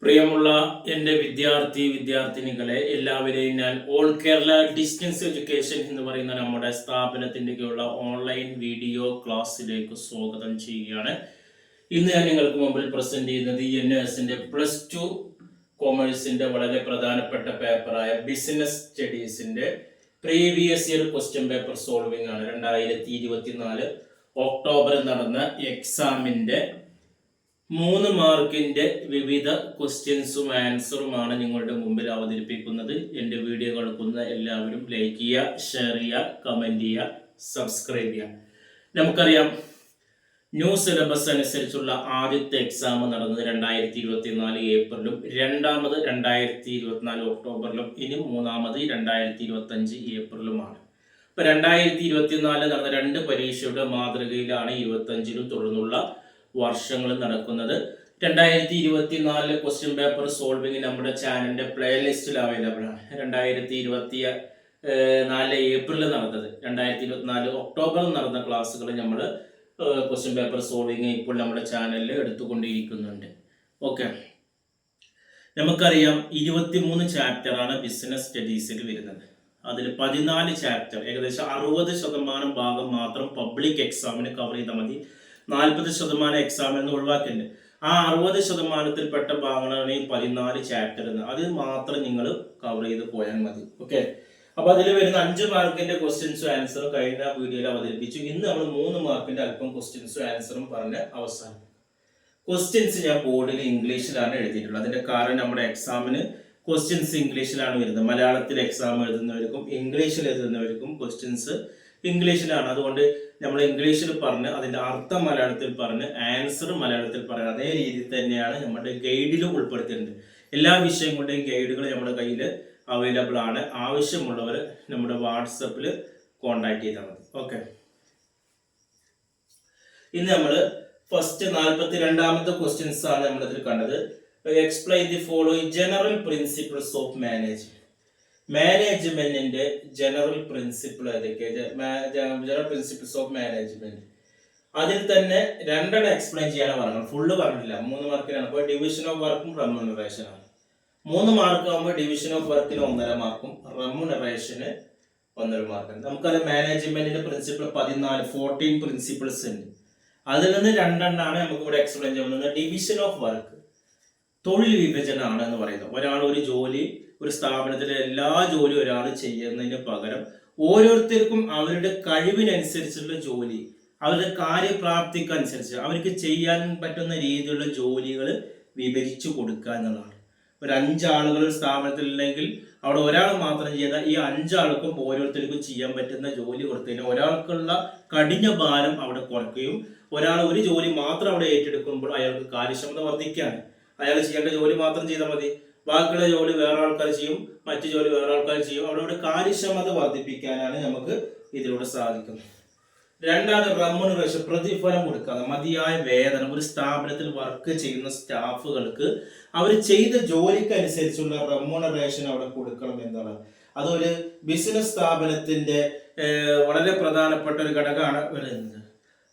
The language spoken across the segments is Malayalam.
പ്രിയമുള്ള എൻ്റെ വിദ്യാർത്ഥിനികളെ എല്ലാവരെയും ഞാൻ ഓൾ കേരള ഡിസ്റ്റൻസ് എഡ്യൂക്കേഷൻ എന്ന് പറയുന്ന നമ്മുടെ സ്ഥാപനത്തിൻ്റെ കീഴിലുള്ള ഓൺലൈൻ വീഡിയോ ക്ലാസ്സിലേക്ക് സ്വാഗതം ചെയ്യുകയാണ്. ഇന്ന് ഞാൻ നിങ്ങൾക്ക് മുമ്പിൽ പ്രസന്റ് ചെയ്യുന്നത് NSന്റെ +2 കോമേഴ്സിന്റെ വളരെ പ്രധാനപ്പെട്ട പേപ്പറായ ബിസിനസ് സ്റ്റഡീസിന്റെ previous year question paper solving ആണ്. 2024 ഒക്ടോബറിൽ നടന്ന എക്സാമിന്റെ 3 മാർക്കിന്റെ വിവിധ ക്വസ്റ്റ്യൻസും ആൻസറുമാണ് നിങ്ങളുടെ മുമ്പിൽ അവതരിപ്പിക്കുന്നത്. എൻ്റെ വീഡിയോ കേൾക്കുന്ന എല്ലാവരും ലൈക്ക് ചെയ്യുക, ഷെയർ ചെയ്യുക, കമൻറ്റ് ചെയ്യുക, സബ്സ്ക്രൈബ് ചെയ്യുക. നമുക്കറിയാം, ന്യൂ സിലബസ് അനുസരിച്ചുള്ള ആദ്യത്തെ എക്സാം നടന്നത് 2024 ഏപ്രിലും, രണ്ടാമത് 2024 ഒക്ടോബറിലും, ഇനി മൂന്നാമത് 2025 ഏപ്രിലുമാണ്. ഇപ്പൊ 2024 നടന്ന 2 പരീക്ഷയുടെ മാതൃകയിലാണ് 25ലും തുടർന്നുള്ള വർഷങ്ങൾ നടക്കുന്നത്. 2024 ക്വസ്റ്റ്യൻ പേപ്പർ സോൾവിംഗ് നമ്മുടെ ചാനലിന്റെ പ്ലേലിസ്റ്റിൽ അവൈലബിൾ ആണ്. 2024 ഏപ്രിലിൽ നടന്നത്, 2024 ഒക്ടോബറിൽ നടന്ന ക്ലാസ്സുകൾ നമ്മൾ ക്വസ്റ്റ്യൻ പേപ്പർ സോൾവിംഗ് ഇപ്പോൾ നമ്മുടെ ചാനലിൽ എടുത്തുകൊണ്ടിരിക്കുന്നുണ്ട്. ഓക്കെ, നമുക്കറിയാം 23 ചാപ്റ്ററാണ് ബിസിനസ് സ്റ്റഡീസിൽ വരുന്നത്. അതിൽ 14 ചാപ്റ്റർ, ഏകദേശം 60% ഭാഗം മാത്രം പബ്ലിക് എക്സാമിന് കവർ ചെയ്താൽ മതി. 40% എക്സാമിൽ നിന്ന് ഒഴിവാക്കിയിട്ടുണ്ട്. ആ 60%ത്തിൽപ്പെട്ട ഭാഗങ്ങളാണ് ഈ 14 ചാപ്റ്റർ എന്ന്. അത് മാത്രം നിങ്ങൾ കവർ ചെയ്ത് പോയാൽ മതി. ഓക്കെ, അപ്പൊ അതിൽ വരുന്ന 5 മാർക്കിന്റെ ക്വസ്റ്റ്യൻസും ആൻസറും കഴിഞ്ഞ വീഡിയോയിൽ അവതരിപ്പിച്ചു. ഇന്ന് നമ്മൾ 3 മാർക്കിന്റെ അല്പം ക്വസ്റ്റ്യൻസും ആൻസറും പറഞ്ഞ് അവസാനം. ക്വസ്റ്റ്യൻസ് ഞാൻ ബോർഡിൽ ഇംഗ്ലീഷിലാണ് എഴുതിയിട്ടുള്ളത്. അതിന്റെ കാരണം നമ്മുടെ എക്സാമിന് ക്വസ്റ്റ്യൻസ് ഇംഗ്ലീഷിലാണ് വരുന്നത്. മലയാളത്തിൽ എക്സാം എഴുതുന്നവർക്കും ഇംഗ്ലീഷിൽ എഴുതുന്നവർക്കും ക്വസ്റ്റ്യൻസ് ഇംഗ്ലീഷിലാണ്. അതുകൊണ്ട് നമ്മൾ ഇംഗ്ലീഷിൽ പറഞ്ഞ് അതിന്റെ അർത്ഥം മലയാളത്തിൽ പറഞ്ഞ് ആൻസർ മലയാളത്തിൽ പറഞ്ഞ് അതേ രീതിയിൽ തന്നെയാണ് നമ്മുടെ ഗൈഡിലും ഉൾപ്പെടുത്തിയിട്ടുണ്ട്. എല്ലാ വിഷയങ്ങളുടെയും ഗൈഡുകൾ നമ്മുടെ കയ്യിൽ അവൈലബിൾ ആണ്. ആവശ്യമുള്ളവർ നമ്മുടെ വാട്സപ്പിൽ കോണ്ടാക്ട് ചെയ്താൽ മതി. ഓക്കെ, ഇന്ന് നമ്മൾ ഫസ്റ്റ് 42ാമത്തെ ക്വസ്റ്റ്യൻസ് ആണ് നമ്മളിതിൽ കണ്ടത്. Explain the following general principles of management. മാനേജ്മെന്റിന്റെ ജനറൽ പ്രിൻസിപ്പിൾ ഏതൊക്കെ? General principles of management. അതിൽ തന്നെ 2 എക്സ്പ്ലെയിൻ ചെയ്യാനാണ് പറഞ്ഞത്, ഫുള്ള് പറഞ്ഞില്ല. 3 മാർക്കിനാണ്. അപ്പോൾ ഡിവിഷൻ ഓഫ് വർക്കും റെമ്യൂണറേഷൻ ആണ്. 3 മാർക്ക് ആകുമ്പോൾ ഡിവിഷൻ ഓഫ് വർക്കിന് 1.5 മാർക്കും റെമ്യൂണറേഷന് 1.5 മാർക്കാണ്. നമുക്കത് മാനേജ്മെന്റിന്റെ പ്രിൻസിപ്പിൾ 14 പ്രിൻസിപ്പിൾസ് ഉണ്ട്. അതിൽ നിന്ന് 2 നമുക്ക് ഇവിടെ എക്സ്പ്ലെയിൻ ചെയ്യുന്നത്. ഡിവിഷൻ ഓഫ് വർക്ക്, തൊഴിൽ വിഭജനമാണ് എന്ന് പറയുന്നത്. ഒരാൾ ഒരു ജോലി, ഒരു സ്ഥാപനത്തിലെ എല്ലാ ജോലിയും ഒരാൾ ചെയ്യുന്നതിന് പകരം ഓരോരുത്തർക്കും അവരുടെ കഴിവിനനുസരിച്ചുള്ള ജോലി, അവരുടെ കാര്യപ്രാപ്തിക്കനുസരിച്ച് അവർക്ക് ചെയ്യാൻ പറ്റുന്ന രീതിയിലുള്ള ജോലികൾ വിഭജിച്ചു കൊടുക്കുക എന്നുള്ളതാണ്. ഒരു 5 ആളുകൾ സ്ഥാപനത്തിലുണ്ടെങ്കിൽ അവിടെ ഒരാൾ മാത്രം ചെയ്ത ഈ 5 ആൾക്കും ഓരോരുത്തർക്കും ചെയ്യാൻ പറ്റുന്ന ജോലി കൊടുത്തതിന് ഒരാൾക്കുള്ള കഠിന ഭാരം അവിടെ കുറയ്ക്കുകയും ഒരാൾ ഒരു ജോലി മാത്രം അവിടെ ഏറ്റെടുക്കുമ്പോൾ അയാൾക്ക് കാര്യക്ഷമത വർദ്ധിക്കുകയാണ്. അയാൾ ചെയ്യേണ്ട ജോലി മാത്രം ചെയ്താൽ മതി, ബാക്കിയുള്ള ജോലി വേറെ ആൾക്കാർ ചെയ്യും, മറ്റു ജോലി വേറെ ആൾക്കാർ ചെയ്യും. അവിടെ കാര്യക്ഷമത വർദ്ധിപ്പിക്കാനാണ് നമുക്ക് ഇതിലൂടെ സാധിക്കുന്നത്. 2ാമത് റെമ്യൂണറേഷൻ, പ്രതിഫലം കൊടുക്കാതെ മതിയായ വേതനം ഒരു സ്ഥാപനത്തിൽ വർക്ക് ചെയ്യുന്ന സ്റ്റാഫുകൾക്ക് അവർ ചെയ്ത ജോലിക്ക് അനുസരിച്ചുള്ള റെമ്യൂണറേഷൻ അവിടെ കൊടുക്കണം എന്നാണ്. അതൊരു ബിസിനസ് സ്ഥാപനത്തിന്റെ വളരെ പ്രധാനപ്പെട്ട ഒരു ഘടകമാണ് വരുന്നത്.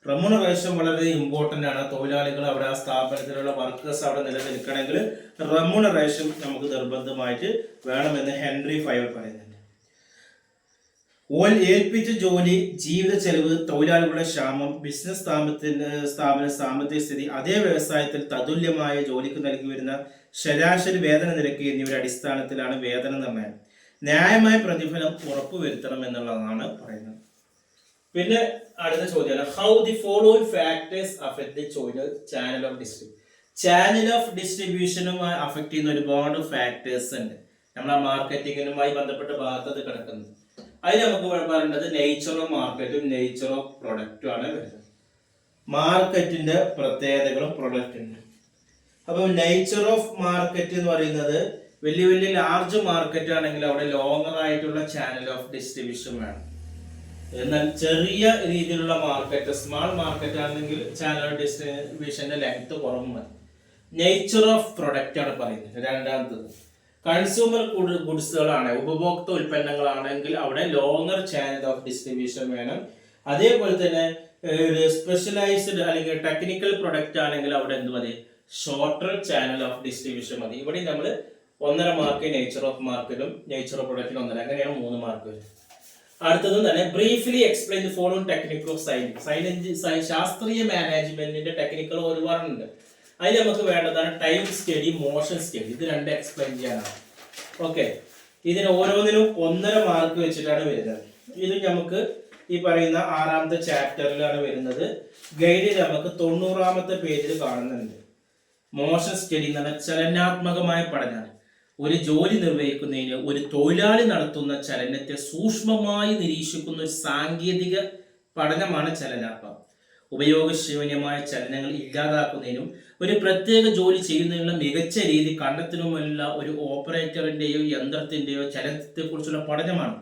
റെമ്യൂണറേഷൻ വളരെ ഇമ്പോർട്ടൻ്റ് ആണ്. തൊഴിലാളികൾ അവിടെ ആ സ്ഥാപനത്തിലുള്ള വർക്കേഴ്സ് അവിടെ നിലനിൽക്കണമെങ്കിൽ റെമ്യൂണറേഷൻ നമുക്ക് നിർബന്ധമായിട്ട് വേണമെന്ന് ഹെൻറി ഫയർ പറയുന്നുണ്ട്. ഏൽപ്പിച്ച ജോലി, ജീവിത ചെലവ്, തൊഴിലാളികളുടെ ക്ഷാമം, ബിസിനസ് സ്ഥാപന സാമ്പത്തിക സ്ഥിതി, അതേ വ്യവസായത്തിൽ തതുല്യമായ ജോലിക്ക് നൽകി വരുന്ന ശരാശരി വേതന നിരക്ക് എന്നിവയുടെ അടിസ്ഥാനത്തിലാണ് വേതന നിർണ്ണയം. ന്യായമായ പ്രതിഫലം ഉറപ്പുവരുത്തണം എന്നുള്ളതാണ് പറയുന്നത്. പിന്നെ അടുത്ത ചോദ്യമാണ്, how the following factors affect the channel of distribution. Channel of ഡിസ്ട്രിബ്യൂഷനുമായി അഫക്ട് ചെയ്യുന്ന ഒരുപാട് ഫാക്ടേഴ്സ് ഉണ്ട്. നമ്മൾ ആ മാർക്കറ്റിങ്ങിനുമായി ബന്ധപ്പെട്ട ഭാഗത്ത് അത് കിടക്കുന്നത്. അതിൽ നമുക്ക് പറയേണ്ടത് നേച്ചർ ഓഫ് മാർക്കറ്റും നേച്ചർ ഓഫ് പ്രൊഡക്റ്റും ആണ് വരുന്നത്. മാർക്കറ്റിന്റെ പ്രത്യേകതകളും പ്രൊഡക്റ്റിന്റെ. അപ്പൊ നേച്ചർ ഓഫ് മാർക്കറ്റ് എന്ന് പറയുന്നത് വലിയ വലിയ ലാർജ് മാർക്കറ്റ് ആണെങ്കിൽ അവിടെ ലോങ്ങർ ആയിട്ടുള്ള ചാനൽ ഓഫ് ഡിസ്ട്രിബ്യൂഷൻ വേണം. എന്നാൽ ചെറിയ രീതിയിലുള്ള മാർക്കറ്റ്, സ്മാൾ മാർക്കറ്റ് ആണെങ്കിൽ ചാനൽ ഓഫ് ഡിസ്ട്രിബ്യൂഷന്റെ ലെങ്ത് കുറവ് മതി. നേച്ചർ ഓഫ് പ്രൊഡക്റ്റ് ആണ് പറയുന്നത്. 2ാമത്തത് കൺസ്യൂമർ ഗുഡ്സുകളാണ്, ഉപഭോക്തൃ ഉൽപ്പന്നങ്ങളാണെങ്കിൽ അവിടെ ലോങ്ങർ ചാനൽ ഓഫ് ഡിസ്ട്രിബ്യൂഷൻ വേണം. അതേപോലെ തന്നെ ഒരു സ്പെഷ്യലൈസ്ഡ് അല്ലെങ്കിൽ ടെക്നിക്കൽ പ്രൊഡക്റ്റ് ആണെങ്കിൽ അവിടെ എന്ത് മതി, ഷോർട്ടർ ചാനൽ ഓഫ് ഡിസ്ട്രിബ്യൂഷൻ മതി. ഇവിടെ നമ്മൾ 1.5 മാർക്ക് നേച്ചർ ഓഫ് മാർക്കിലും നേച്ചർ ഓഫ് പ്രൊഡക്റ്റിന് 1.5, അങ്ങനെയാണ് 3 മാർക്ക് വരും. അടുത്തതും തന്നെ briefly explain the following technique of ശാസ്ത്രീയ മാനേജ്മെന്റിന്റെ ടെക്നിക്കുകൾ ഒരുപാടുണ്ട്. അതിൽ നമുക്ക് വേണ്ടതാണ് ടൈം സ്റ്റഡി, മോഷൻ സ്റ്റഡി. ഇത് രണ്ട് എക്സ്പ്ലെയിൻ ചെയ്യാനാണ്. ഓക്കെ, ഇതിന് ഓരോന്നിനും 1.5 മാർക്ക് വെച്ചിട്ടാണ് വരുന്നത്. ഇത് നമുക്ക് ഈ പറയുന്ന 6ാമത്തെ ചാപ്റ്ററിലാണ് വരുന്നത്. ഗൈഡിൽ നമുക്ക് 90ാമത്തെ പേജിൽ കാണുന്നുണ്ട്. മോഷൻ സ്റ്റഡി എന്ന് പറഞ്ഞാൽ ചലനാത്മകമായ പഠനമാണ്. ഒരു ജോലി നിർവഹിക്കുന്നതിന് ഒരു തൊഴിലാളി നടത്തുന്ന ചലനത്തെ സൂക്ഷ്മമായി നിരീക്ഷിക്കുന്ന ഒരു സാങ്കേതിക പഠനമാണ് ചലനാത്മകം. ഉപയോഗശൂന്യമായ ചലനങ്ങൾ ഇല്ലാതാക്കുന്നതിനും ഒരു പ്രത്യേക ജോലി ചെയ്യുന്നതിനുള്ള മികച്ച രീതി കണ്ടെത്തുന്നതിനുമുള്ള ഒരു ഓപ്പറേറ്ററിന്റെയോ യന്ത്രത്തിന്റെയോ ചലനത്തെക്കുറിച്ചുള്ള പഠനമാണ്.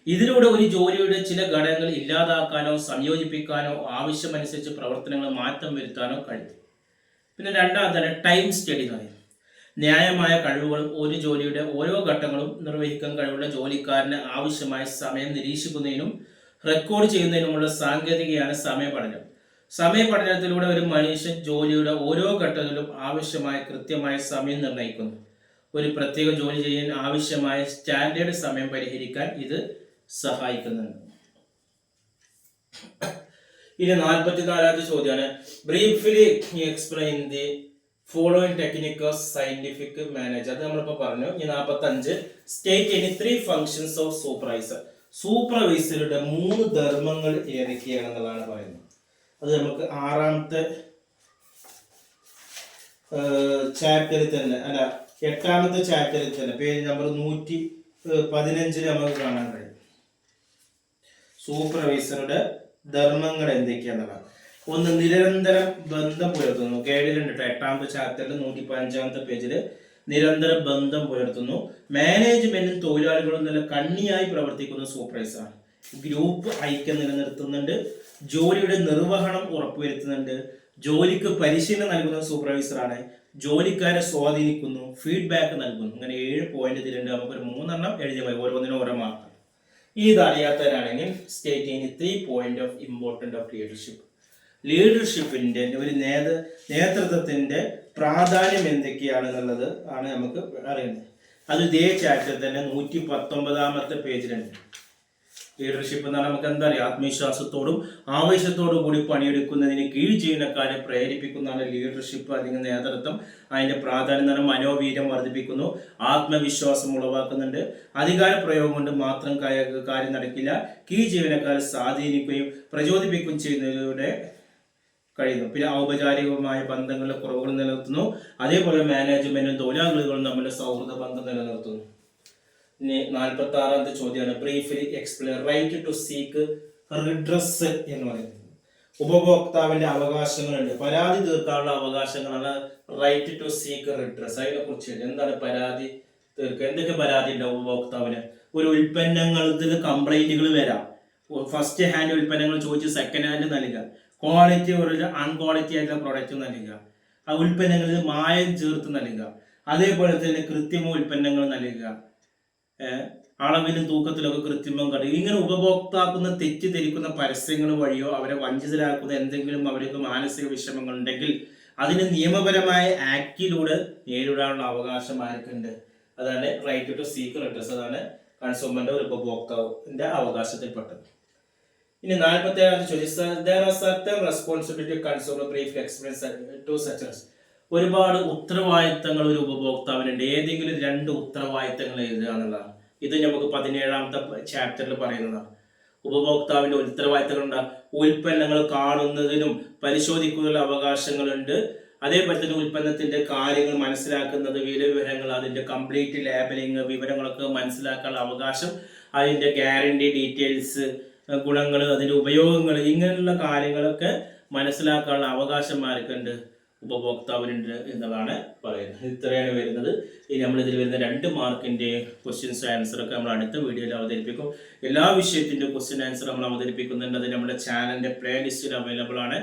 ഇതിലൂടെ ഒരു ജോലിയുടെ ചില ഘടകങ്ങൾ ഇല്ലാതാക്കാനോ സംയോജിപ്പിക്കാനോ ആവശ്യമനുസരിച്ച് പ്രവർത്തനങ്ങൾ മാറ്റം വരുത്താനോ കഴിയും. പിന്നെ രണ്ടാമതാണ് ടൈം സ്റ്റഡി എന്ന് പറയുന്നത്. ന്യായമായ കഴിവുകളും ഒരു ജോലിയുടെ ഓരോ ഘട്ടങ്ങളും നിർവഹിക്കാൻ കഴിവുള്ള ജോലിക്കാരന് ആവശ്യമായ സമയം നിരീക്ഷിക്കുന്നതിനും റെക്കോർഡ് ചെയ്യുന്നതിനുമുള്ള സാങ്കേതികതയാണ് സമയപഠനം. സമയപഠനത്തിലൂടെ ഒരു മനുഷ്യൻ ജോലിയുടെ ഓരോ ഘട്ടത്തിലും ആവശ്യമായ കൃത്യമായ സമയം നിർണ്ണയിക്കുന്നു. ഒരു പ്രത്യേക ജോലി ചെയ്യാൻ ആവശ്യമായ സ്റ്റാൻഡേർഡ് സമയം പരിഹരിക്കാൻ ഇത് സഹായിക്കുന്നുണ്ട്. ഇനി 44ാമത്തെ ചോദ്യമാണ്. Briefly explain the following technique of scientific manage. അത് നമ്മളിപ്പോൾ പറഞ്ഞു. ഇനി 45 state any 3 functions of supervisor. സൂപ്പർവൈസറുടെ 3 ധർമ്മങ്ങൾ ഏതൊക്കെയാണെന്നുള്ളതാണ് പറയുന്നത്. അത് നമുക്ക് 6ാമത്തെ ചാപ്റ്ററിൽ തന്നെ, അല്ല 8ാമത്തെ ചാപ്റ്ററിൽ തന്നെ പേജ് നമ്പർ 115 നമുക്ക് കാണാൻ കഴിയും. സൂപ്പർവൈസറുടെ ധർമ്മങ്ങൾ എന്തൊക്കെയാണെന്നുള്ളത്. ഒന്ന്, നിരന്തരം ബന്ധം പുലർത്തുന്നു. ഗൈഡിലുണ്ട് 8ാമത്തെ ചാപ്റ്ററിൽ 115ാമത്തെ പേജിൽ നിരന്തര ബന്ധം പുലർത്തുന്നു. മാനേജ്മെന്റും തൊഴിലാളികളും നല്ല കണ്ണിയായി പ്രവർത്തിക്കുന്ന സൂപ്പർവൈസറാണ്. ഗ്രൂപ്പ് ഐക്യം നിലനിർത്തുന്നുണ്ട്. ജോലിയുടെ നിർവഹണം ഉറപ്പുവരുത്തുന്നുണ്ട്. ജോലിക്ക് പരിശീലനം നൽകുന്ന സൂപ്പർവൈസറാണ്. ജോലിക്കാരെ സ്വാധീനിക്കുന്നു, ഫീഡ്ബാക്ക് നൽകുന്നു. അങ്ങനെ 7 പോയിന്റ് ഇതിലുണ്ട്. നമുക്കൊരു 3 എഴുതിയാൽ മതി, ഓരോന്നിനും ഓരോ മാർക്ക്. ഇത് അറിയാത്തവരാണെങ്കിൽ stating 3 point of important of leadership. ലീഡർഷിപ്പിന്റെ ഒരു നേതൃത്വത്തിന്റെ പ്രാധാന്യം എന്തൊക്കെയാണെന്നുള്ളത് ആണ് നമുക്ക് അറിയുന്നത്. അത് ഇതേ ചാപ്റ്റർ തന്നെ 119ാമത്തെ പേജിലുണ്ട്. ലീഡർഷിപ്പ് എന്ന് പറഞ്ഞാൽ നമുക്ക് എന്താ പറയുക, ആത്മവിശ്വാസത്തോടും ആവേശത്തോടും കൂടി പണിയെടുക്കുന്നതിന് കീഴ് ജീവനക്കാരെ പ്രേരിപ്പിക്കുന്നതാണ് ലീഡർഷിപ്പ് അല്ലെങ്കിൽ നേതൃത്വം. അതിന്റെ പ്രാധാന്യം എന്ന് പറഞ്ഞാൽ മനോവീര്യം വർദ്ധിപ്പിക്കുന്നു, ആത്മവിശ്വാസം ഉളവാക്കുന്നുണ്ട്. അധികാര പ്രയോഗം കൊണ്ട് മാത്രം കാര്യം നടക്കില്ല. കീഴ് ജീവനക്കാരെ സ്വാധീനിക്കുകയും പ്രചോദിപ്പിക്കുകയും ചെയ്യുന്നതിലൂടെ കഴിയുന്നു. പിന്നെ ഔപചാരികമായ ബന്ധങ്ങളിലെ കുറവുകൾ നിലനിർത്തുന്നു. അതേപോലെ മാനേജ്മെന്റും തൊഴിലാളികളും തമ്മിലുള്ള സൗഹൃദ ബന്ധം നിലനിർത്തുന്നു. ഇനി 46ാമത്തെ ചോദ്യമാണ്. Briefly explain right to seek redress എന്ന് പറയുന്നത്. ഉപഭോക്താവിന്റെ അവകാശങ്ങളുണ്ട്. പരാതി തീർക്കാനുള്ള അവകാശങ്ങളാണ് റൈറ്റ് ടു സീക്ക് റിഡ്രസ്. അതിനെ കുറിച്ച് എന്താണ് പരാതി തീർക്കുക? എന്തൊക്കെ പരാതി ഉണ്ടാവും ഉപഭോക്താവിന്? ഒരു ഉൽപ്പന്നങ്ങളിൽ കംപ്ലൈന്റുകൾ വരാം. ഫസ്റ്റ് ഹാൻഡ് ഉൽപ്പന്നങ്ങൾ ചോദിച്ച് സെക്കൻഡ് ഹാൻഡ് നൽകുക. ക്വാളിറ്റി ഒരു അൺക്വാളിറ്റി ആയിട്ടുള്ള പ്രൊഡക്റ്റ് നൽകുക. ആ ഉൽപ്പന്നങ്ങളിൽ മായം ചേർത്ത് നൽകുക. അതേപോലെ തന്നെ കൃത്രിമ ഉൽപ്പന്നങ്ങൾ നൽകുക. അളവിലും തൂക്കത്തിലൊക്കെ കൃത്രിമം കണ്ടു. ഇങ്ങനെ ഉപഭോക്താക്കുന്ന തെറ്റിദ്ധരിക്കുന്ന പരസ്യങ്ങൾ വഴിയോ അവരെ വഞ്ചിതരാക്കുന്ന എന്തെങ്കിലും അവർക്ക് മാനസിക വിഷമങ്ങൾ ഉണ്ടെങ്കിൽ അതിന് നിയമപരമായ ആക്ടിലൂടെ നേരിടാനുള്ള അവകാശം ആർക്കുണ്ട്? അതാണ് റൈറ്റ് ടു സീക്ക് റിഡ്രസ്. അതാണ് കൺസ്യൂമറിന്റെ ഒരു ഉപഭോക്താവിന്റെ അവകാശത്തിൽപ്പെട്ടത്. ഇനി 47ാമത്തെ ചോദ്യം. There are certain responsibility consumer brief explains to such as. ഒരുപാട് ഉത്തരവാദിത്തങ്ങൾ ഒരു ഉപഭോക്താവിനുണ്ട്. ഏതെങ്കിലും 2 ഉത്തരവാദിത്തങ്ങൾ എഴുതുക എന്നുള്ളതാണ്. ഇത് നമുക്ക് 17ാമത്തെ ചാപ്റ്ററിൽ പറയുന്നതാണ്. ഉപഭോക്താവിന്റെ ഉത്തരവാദിത്തങ്ങൾ ഉണ്ടാകും. ഉൽപ്പന്നങ്ങൾ കാണുന്നതിനും പരിശോധിക്കുന്നതിനുള്ള അവകാശങ്ങളുണ്ട്. അതേപോലെ തന്നെ ഉൽപ്പന്നത്തിന്റെ കാര്യങ്ങൾ മനസ്സിലാക്കുന്നത്, വിവരങ്ങൾ, അതിന്റെ കംപ്ലീറ്റ് ലേബലിംഗ് വിവരങ്ങളൊക്കെ മനസ്സിലാക്കാനുള്ള അവകാശം, അതിന്റെ ഗ്യാരണ്ടി ഡീറ്റെയിൽസ്, ഗുണങ്ങൾ, അതിന്റെ ഉപയോഗങ്ങൾ, ഇങ്ങനെയുള്ള കാര്യങ്ങളൊക്കെ മനസ്സിലാക്കാനുള്ള അവകാശന്മാർക്കുണ്ട്, ഉപഭോക്താവിനുണ്ട് എന്നുള്ളതാണ് പറയുന്നത്. ഇത്രയാണ് വരുന്നത്. ഇനി നമ്മൾ ഇതിൽ വരുന്ന 2 മാർക്കിന്റെ ക്വസ്റ്റ്യൻസ് ആൻസറൊക്കെ നമ്മൾ അടുത്ത വീഡിയോയിൽ അവതരിപ്പിക്കും. എല്ലാ വിഷയത്തിന്റെ ക്വസ്റ്റ്യൻ ആൻസർ നമ്മൾ അവതരിപ്പിക്കുന്നുണ്ട്. അത് നമ്മുടെ ചാനലിന്റെ പ്ലേലിസ്റ്റിൽ അവൈലബിൾ ആണ്.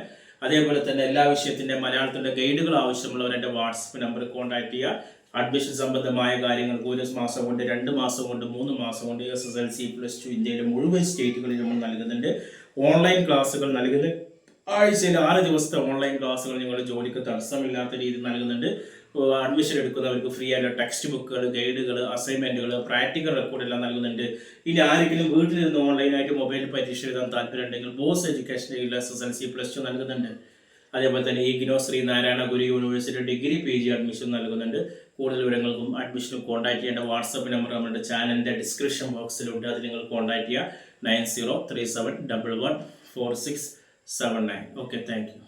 അതേപോലെ തന്നെ എല്ലാ വിഷയത്തിന്റെ മലയാളത്തിന്റെ ഗൈഡുകൾ ആവശ്യമുള്ളവർ എൻ്റെ വാട്സപ്പ് നമ്പർ കോൺടാക്ട് ചെയ്യുക. അഡ്മിഷൻ സംബന്ധമായ കാര്യങ്ങൾക്ക് 1 മാസം കൊണ്ട്, 2 മാസം കൊണ്ട്, 3 മാസം കൊണ്ട് SSLC+2 ഇന്ത്യയിലെ മുഴുവൻ സ്റ്റേറ്റുകളിൽ നമ്മൾ നൽകുന്നുണ്ട്. ഓൺലൈൻ ക്ലാസ്സുകൾ നൽകുന്ന ആഴ്ചയിൽ 6 ദിവസത്തെ ഓൺലൈൻ ക്ലാസ്സുകൾ നിങ്ങളുടെ ജോലിക്ക് തടസ്സമില്ലാത്ത രീതിയിൽ നൽകുന്നുണ്ട്. അഡ്മിഷൻ എടുക്കുന്നവർക്ക് ഫ്രീ ആയിട്ട് ടെക്സ്റ്റ് ബുക്കുകൾ, ഗൈഡുകൾ, അസൈൻമെന്റുകൾ, പ്രാക്ടിക്കൽ റെക്കോർഡ് എല്ലാം നൽകുന്നുണ്ട്. ഇനി ആരെങ്കിലും വീട്ടിലിരുന്ന് ഓൺലൈനായിട്ട് മൊബൈൽ പരീക്ഷ എഴുതാൻ താല്പര്യം ഉണ്ടെങ്കിൽ ബോസ് എഡ്യൂക്കേഷനിൽ SSLC +2 നൽകുന്നുണ്ട്. അതേപോലെ തന്നെ ഇഗ്നോ ശ്രീനാരായണ ഗുരു യൂണിവേഴ്സിറ്റി ഡിഗ്രി PG അഡ്മിഷൻ നൽകുന്നുണ്ട്. കൂടുതൽ വിവരങ്ങൾക്കും അഡ്മിഷനും കോൺടാക്ട് ചെയ്യേണ്ട വാട്സപ്പ് നമ്പർ നമ്മുടെ ചാനലിൻ്റെ ഡിസ്ക്രിപ്ഷൻ ബോക്സിലുണ്ട്. അത് നിങ്ങൾ കോൺടാക്ട് ചെയ്യുക 9037114679. Okay, thank you.